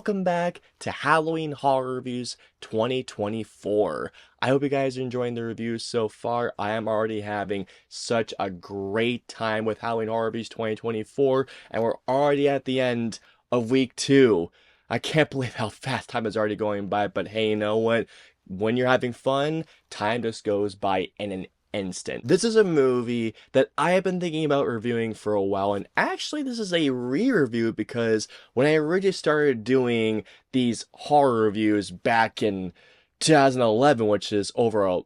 welcome back to Halloween Horror Reviews 2024. I hope you guys are enjoying the reviews so far. I am already having such a great time with Halloween Horror Reviews 2024, and we're already at the end of week 2. I can't believe how fast time is already going by, but hey, you know what? When you're having fun, time just goes by in an instant. This is a movie that I have been thinking about reviewing for a while, and actually this is a re-review because when I originally started doing these horror reviews back in 2011, which is over a,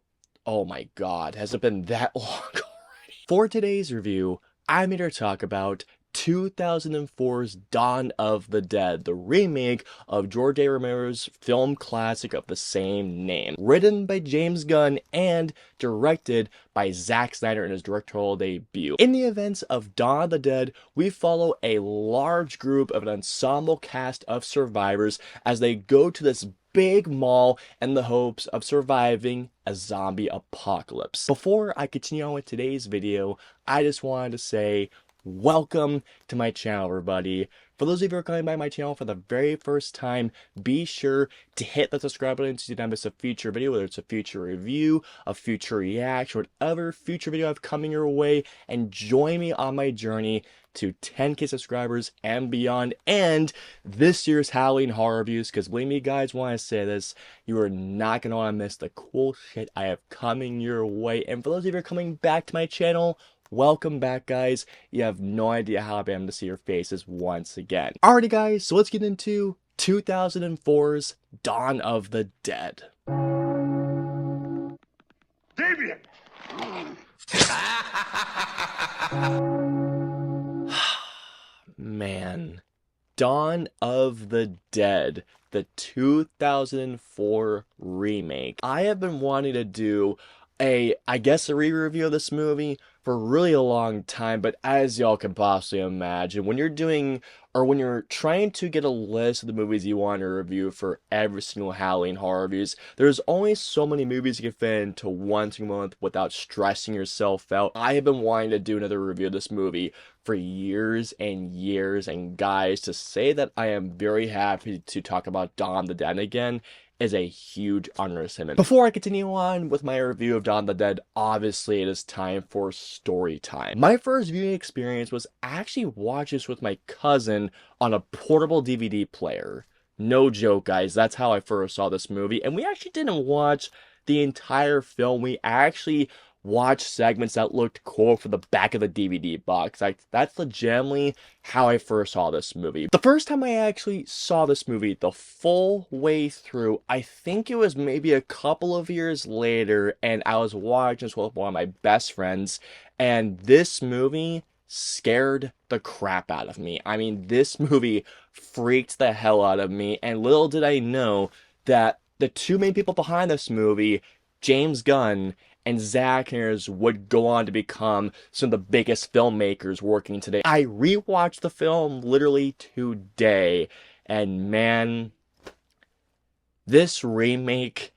oh my god, has it been that long already? For today's review, I'm here to talk about 2004's Dawn of the Dead, the remake of George A. Romero's film classic of the same name. Written by James Gunn and directed by Zack Snyder in his directorial debut. In the events of Dawn of the Dead, we follow a large group of an ensemble cast of survivors as they go to this big mall in the hopes of surviving a zombie apocalypse. Before I continue on with today's video, I just wanted to say, welcome to my channel, everybody. For those of you who are coming by my channel for the very first time, be sure to hit the subscribe button so you don't miss a future video, whether it's a future review, a future reaction, whatever future video I have coming your way, and join me on my journey to 10K subscribers and beyond, and this year's Halloween horror reviews, because believe me guys, when I say this, you are not going to want to miss the cool shit I have coming your way. And for those of you who are coming back to my channel, welcome back, guys. You have no idea how happy I am to see your faces once again. Alrighty, guys, so let's get into 2004's Dawn of the Dead. Damien! Man. Dawn of the Dead, the 2004 remake. I have been wanting to do I guess a re-review of this movie for really a long time, but as y'all can possibly imagine, when you're doing, or when you're trying to get a list of the movies you want to review for every single Halloween horror reviews, there's only so many movies you can fit into one single month without stressing yourself out. I have been wanting to do another review of this movie for years and years, and guys, to say that I am very happy to talk about Dawn of the Dead again is a huge understatement. Before I continue on with my review of Dawn of the Dead, obviously it is time for story time. My first viewing experience was actually watching this with my cousin on a portable DVD player. No joke, guys, that's how I first saw this movie, and we actually didn't watch the entire film. We actually watch segments that looked cool for the back of the DVD box. That's legitimately how I first saw this movie. The first time I actually saw this movie the full way through, I think it was maybe a couple of years later, and I was watching this with one of my best friends, and this movie scared the crap out of me. I mean, this movie freaked the hell out of me, and little did I know that the two main people behind this movie, James Gunn and Zack Snyder, would go on to become some of the biggest filmmakers working today. I rewatched the film literally today, and man, this remake,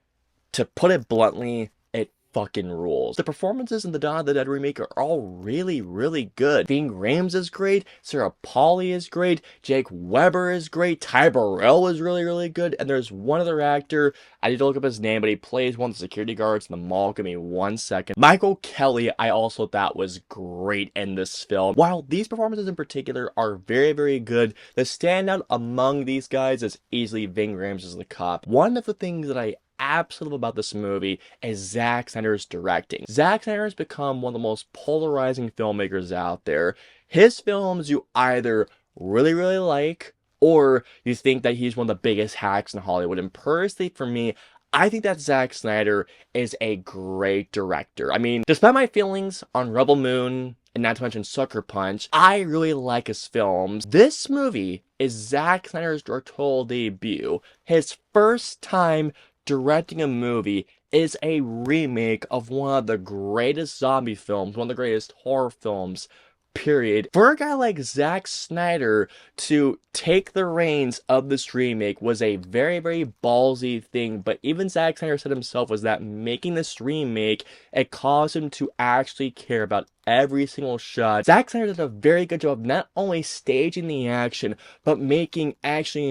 to put it bluntly, it fucking rules. The performances in the Dawn of the Dead remake are all really, really good. Ving Rhames is great, Sarah Polley is great, Jake Weber is great, Ty Burrell is really, really good, and there's one other actor, I need to look up his name, but he plays one of the security guards in the mall. Give me 1 second. Michael Kelly, I also thought was great in this film. While these performances in particular are very, very good, the standout among these guys is easily Ving Rhames as the cop. One of the things that I absolutely love about this movie is Zack Snyder's directing. Zack Snyder has become one of the most polarizing filmmakers out there. His films you either really, really like, or you think that he's one of the biggest hacks in Hollywood. And personally, for me, I think that Zack Snyder is a great director. I mean, despite my feelings on Rebel Moon, and not to mention Sucker Punch, I really like his films. This movie is Zack Snyder's directorial debut. His first time directing a movie is a remake of one of the greatest zombie films, one of the greatest horror films, period. For a guy like Zack Snyder to take the reins of this remake was a very, very ballsy thing, but even Zack Snyder said himself was that making this remake, it caused him to actually care about every single shot. Zack Snyder did a very good job of not only staging the action, but making actually,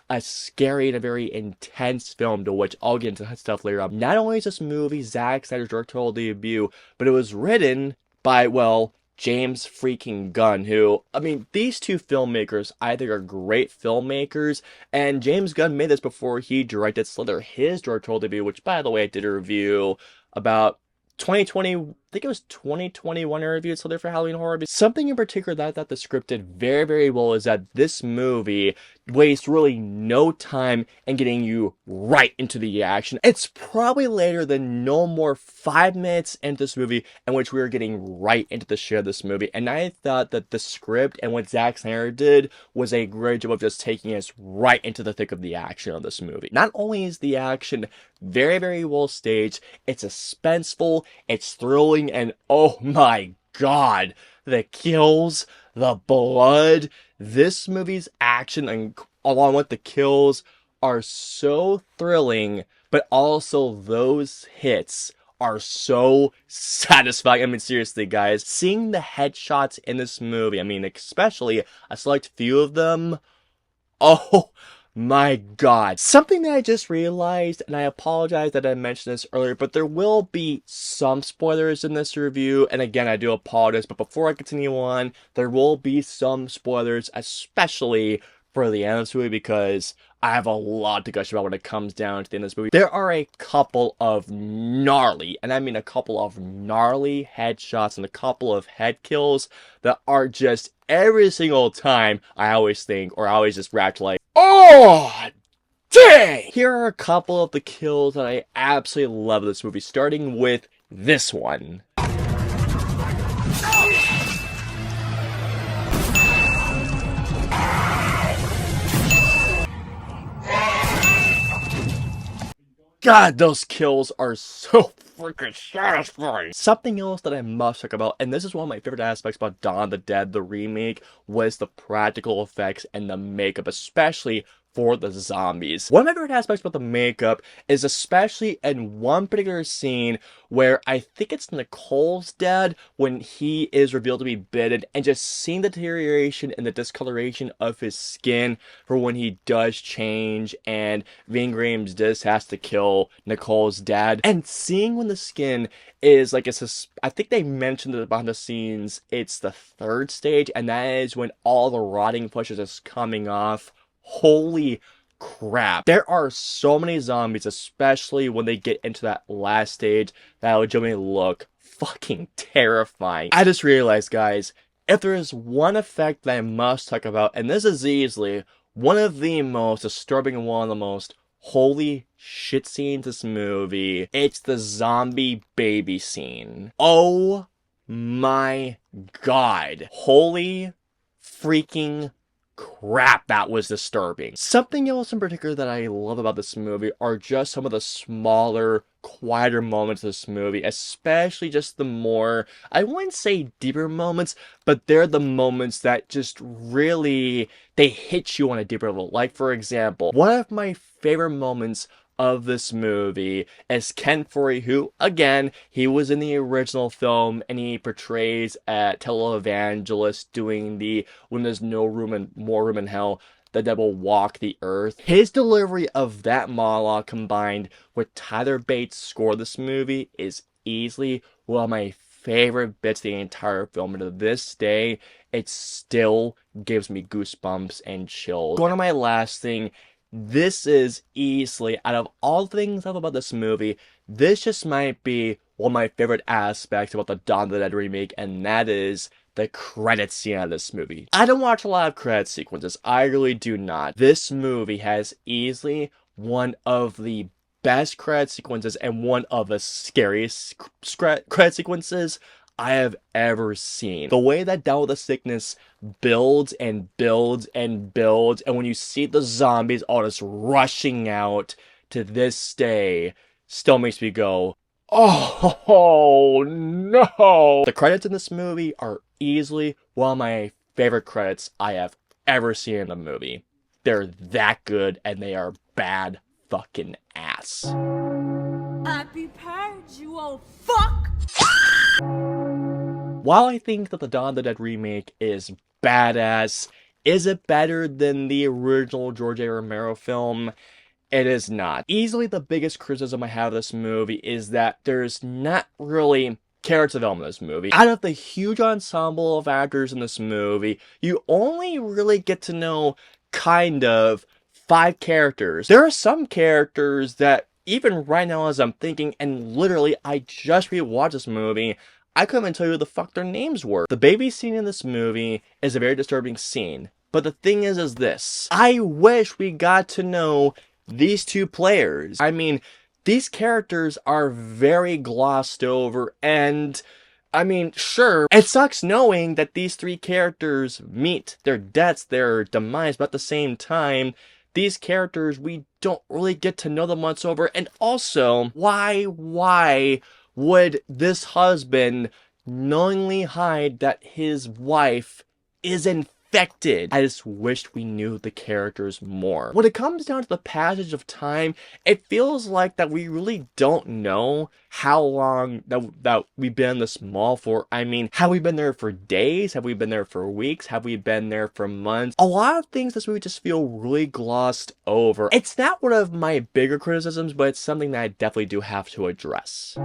a scary and a very intense film, to which I'll get into that stuff later on. Not only is this movie Zack Snyder's directorial debut, but it was written by, well, James freaking Gunn, who, I mean, these two filmmakers, I think, are great filmmakers, and James Gunn made this before he directed Slither, his directorial debut, which, by the way, I did a review about 2020, I think it was 2021 I reviewed Slither for Halloween Horror. Something in particular that I thought the script did very, very well is that this movie wastes really no time in getting you right into the action. It's probably later than no more 5 minutes into this movie in which we were getting right into the shit of this movie. And I thought that the script and what Zack Snyder did was a great job of just taking us right into the thick of the action of this movie. Not only is the action very, very well staged, it's suspenseful, it's thrilling, and oh my god, the kills, the blood, this movie's action and along with the kills are so thrilling, but also those hits are so satisfying. I mean, seriously, guys, seeing the headshots in this movie, I mean, especially a select few of them, oh my god. Something that I just realized, and I apologize that I mentioned this earlier, but there will be some spoilers in this review, and again, I do apologize, but before I continue on, there will be some spoilers, especially for the end of this movie, because I have a lot to gush about when it comes down to the end of this movie. There are a couple of gnarly, and I mean a couple of gnarly headshots and a couple of head kills that are just every single time I always think, or I always just react like, oh, dang! Here are a couple of the kills that I absolutely love in this movie, starting with this one. God, those kills are so freaking satisfying. Something else that I must talk about, and this is one of my favorite aspects about Dawn of the Dead, the remake, was the practical effects and the makeup, especially for the zombies. One of my favorite aspects about the makeup is especially in one particular scene where I think it's Nicole's dad when he is revealed to be bitten, and just seeing the deterioration and the discoloration of his skin for when he does change and Ving Rhames just has to kill Nicole's dad, and seeing when the skin is like, I think they mentioned it behind the scenes, it's the 3rd stage, and that is when all the rotting flesh is just coming off. Holy crap. There are so many zombies, especially when they get into that last stage, that legitimately look fucking terrifying. I just realized, guys, if there is one effect that I must talk about, and this is easily one of the most disturbing and one of the most holy shit scenes in this movie, it's the zombie baby scene. Oh my god. Holy freaking crap, that was disturbing. Something else in particular that I love about this movie are just some of the smaller, quieter moments of this movie, especially just the more, I wouldn't say deeper moments, but they're the moments that just really, they hit you on a deeper level. Like, for example, one of my favorite moments of this movie is Ken Foree, who, again, he was in the original film, and he portrays a televangelist doing the when there's no room and more room in hell, the devil walk the earth. His delivery of that monologue combined with Tyler Bates' score of this movie is easily one of my favorite bits of the entire film, and to this day, it still gives me goosebumps and chills. Going to my last thing, this is easily, out of all things I love about this movie, this just might be one of my favorite aspects about the Dawn of the Dead remake, and that is the credit scene of this movie. I don't watch a lot of credit sequences, I really do not. This movie has easily one of the best credit sequences and one of the scariest credit sequences I have ever seen. The way that Down with the Sickness builds and builds and builds, and when you see the zombies all just rushing out, to this day still makes me go, Oh no! The credits in this movie are easily one of my favorite credits I have ever seen in a movie. They're that good and they are bad fucking ass. Happy Purge, you old fuck! While I think that the Dawn of the Dead remake is badass, is it better than the original George A. Romero film? It is not. Easily the biggest criticism I have of this movie is that there's not really character development in this movie. Out of the huge ensemble of actors in this movie, you only really get to know kind of 5 characters. There are some characters that even right now as I'm thinking, and literally I just rewatched this movie, I couldn't even tell you who the fuck their names were. The baby scene in this movie is a very disturbing scene. But the thing is this. I wish we got to know these 2 players. I mean, these characters are very glossed over, and I mean, sure, it sucks knowing that these 3 characters meet their deaths, their demise, but at the same time, these characters, we don't really get to know them once over, and also, why would this husband knowingly hide that his wife is infected? I just wished we knew the characters more. When it comes down to the passage of time, it feels like that we really don't know how long that we've been in this mall for. I mean, have we been there for days? Have we been there for weeks? Have we been there for months? A lot of things this movie just feel really glossed over. It's not one of my bigger criticisms, but it's something that I definitely do have to address.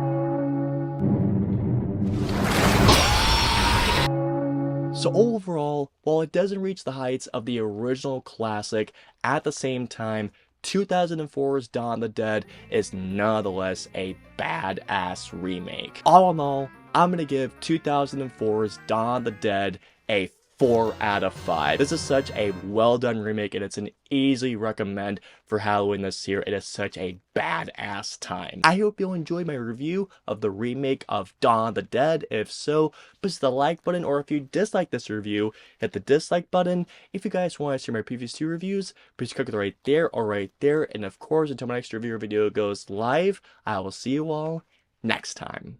So overall, while it doesn't reach the heights of the original classic, at the same time, 2004's Dawn of the Dead is nonetheless a badass remake. All in all, I'm gonna give 2004's Dawn of the Dead a 4 out of 5. This is such a well done remake and it's an easy recommend for Halloween this year. It is such a badass time. I hope you'll enjoy my review of the remake of Dawn of the Dead. If so, push the like button, or if you dislike this review, hit the dislike button. If you guys want to see my previous 2 reviews, please click it right there or right there. And of course, until my next review video goes live, I will see you all next time.